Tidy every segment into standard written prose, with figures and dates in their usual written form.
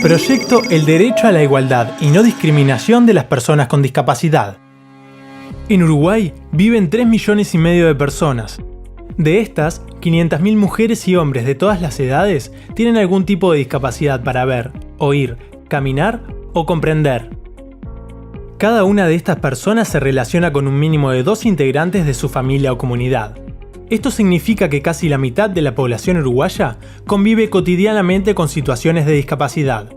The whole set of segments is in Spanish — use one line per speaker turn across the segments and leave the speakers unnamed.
Proyecto El Derecho a la Igualdad y No Discriminación de las Personas con Discapacidad. En Uruguay viven 3,5 millones de personas. De estas, 500.000 mujeres y hombres de todas las edades tienen algún tipo de discapacidad para ver, oír, caminar o comprender. Cada una de estas personas se relaciona con un mínimo de 2 integrantes de su familia o comunidad. Esto significa que casi la mitad de la población uruguaya convive cotidianamente con situaciones de discapacidad.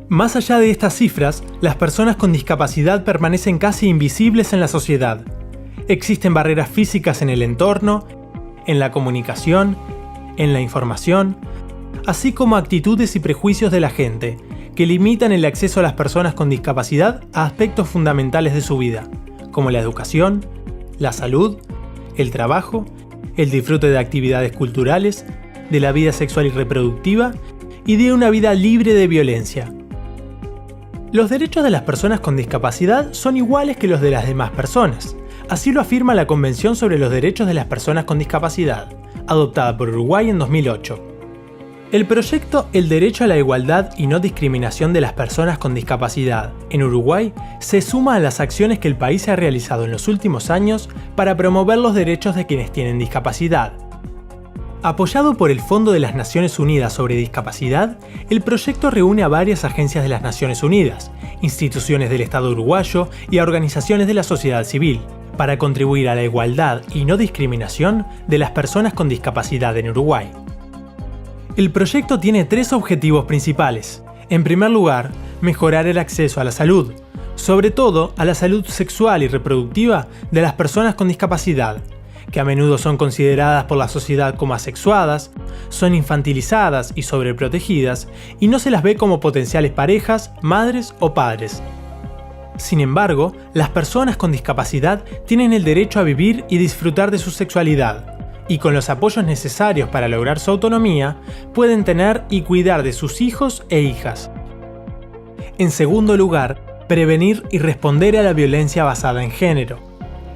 Más allá de estas cifras, las personas con discapacidad permanecen casi invisibles en la sociedad. Existen barreras físicas en el entorno, en la comunicación, en la información, así como actitudes y prejuicios de la gente, que limitan el acceso a las personas con discapacidad a aspectos fundamentales de su vida, como la educación, la salud, el trabajo, el disfrute de actividades culturales, de la vida sexual y reproductiva y de una vida libre de violencia. Los derechos de las personas con discapacidad son iguales que los de las demás personas. Así lo afirma la Convención sobre los Derechos de las Personas con Discapacidad, adoptada por Uruguay en 2008. El proyecto El Derecho a la Igualdad y No Discriminación de las Personas con Discapacidad en Uruguay se suma a las acciones que el país ha realizado en los últimos años para promover los derechos de quienes tienen discapacidad. Apoyado por el Fondo de las Naciones Unidas sobre Discapacidad, el proyecto reúne a varias agencias de las Naciones Unidas, instituciones del Estado uruguayo y a organizaciones de la sociedad civil, para contribuir a la igualdad y no discriminación de las personas con discapacidad en Uruguay. El proyecto tiene 3 objetivos principales. En primer lugar, mejorar el acceso a la salud, sobre todo a la salud sexual y reproductiva de las personas con discapacidad, que a menudo son consideradas por la sociedad como asexuadas, son infantilizadas y sobreprotegidas, y no se las ve como potenciales parejas, madres o padres. Sin embargo, las personas con discapacidad tienen el derecho a vivir y disfrutar de su sexualidad, y con los apoyos necesarios para lograr su autonomía, pueden tener y cuidar de sus hijos e hijas. En segundo lugar, prevenir y responder a la violencia basada en género.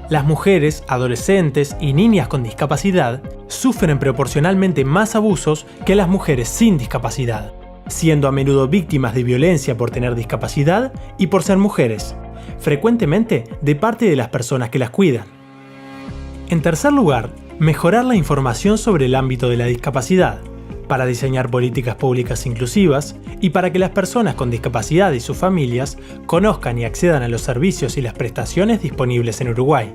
Las mujeres, adolescentes y niñas con discapacidad sufren proporcionalmente más abusos que las mujeres sin discapacidad, siendo a menudo víctimas de violencia por tener discapacidad y por ser mujeres, frecuentemente de parte de las personas que las cuidan. En tercer lugar, mejorar la información sobre el ámbito de la discapacidad, para diseñar políticas públicas inclusivas y para que las personas con discapacidad y sus familias conozcan y accedan a los servicios y las prestaciones disponibles en Uruguay.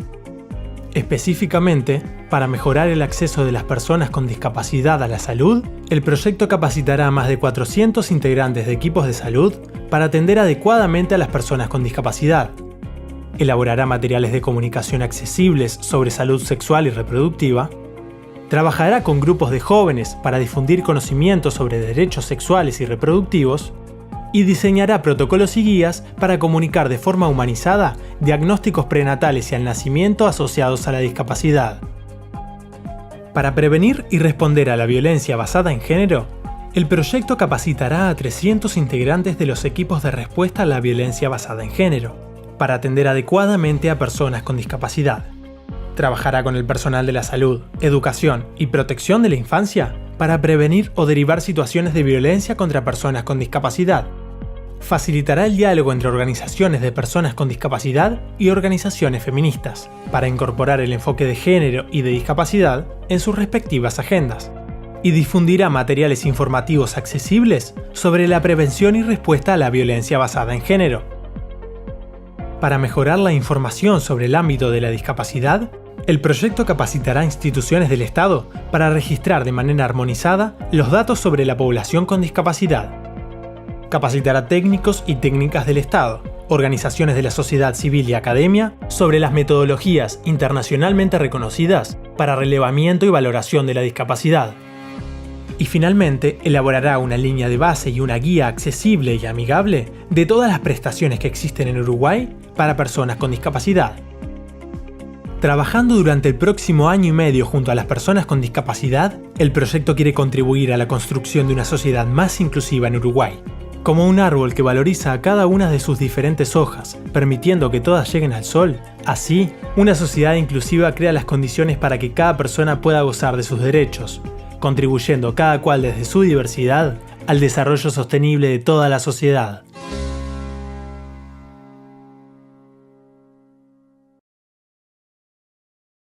Específicamente, para mejorar el acceso de las personas con discapacidad a la salud, el proyecto capacitará a más de 400 integrantes de equipos de salud para atender adecuadamente a las personas con discapacidad. Elaborará materiales de comunicación accesibles sobre salud sexual y reproductiva. Trabajará con grupos de jóvenes para difundir conocimientos sobre derechos sexuales y reproductivos. Y diseñará protocolos y guías para comunicar de forma humanizada diagnósticos prenatales y al nacimiento asociados a la discapacidad. Para prevenir y responder a la violencia basada en género, el proyecto capacitará a 300 integrantes de los equipos de respuesta a la violencia basada en género, para atender adecuadamente a personas con discapacidad. Trabajará con el personal de la salud, educación y protección de la infancia para prevenir o derivar situaciones de violencia contra personas con discapacidad. Facilitará el diálogo entre organizaciones de personas con discapacidad y organizaciones feministas, para incorporar el enfoque de género y de discapacidad en sus respectivas agendas. Y difundirá materiales informativos accesibles sobre la prevención y respuesta a la violencia basada en género. Para mejorar la información sobre el ámbito de la discapacidad, el proyecto capacitará a instituciones del Estado para registrar de manera armonizada los datos sobre la población con discapacidad. Capacitará técnicos y técnicas del Estado, organizaciones de la sociedad civil y academia sobre las metodologías internacionalmente reconocidas para relevamiento y valoración de la discapacidad. Y finalmente, elaborará una línea de base y una guía accesible y amigable de todas las prestaciones que existen en Uruguay para personas con discapacidad. Trabajando durante el próximo año y medio junto a las personas con discapacidad, el proyecto quiere contribuir a la construcción de una sociedad más inclusiva en Uruguay, como un árbol que valoriza a cada una de sus diferentes hojas, permitiendo que todas lleguen al sol. Así, una sociedad inclusiva crea las condiciones para que cada persona pueda gozar de sus derechos, contribuyendo cada cual desde su diversidad al desarrollo sostenible de toda la sociedad.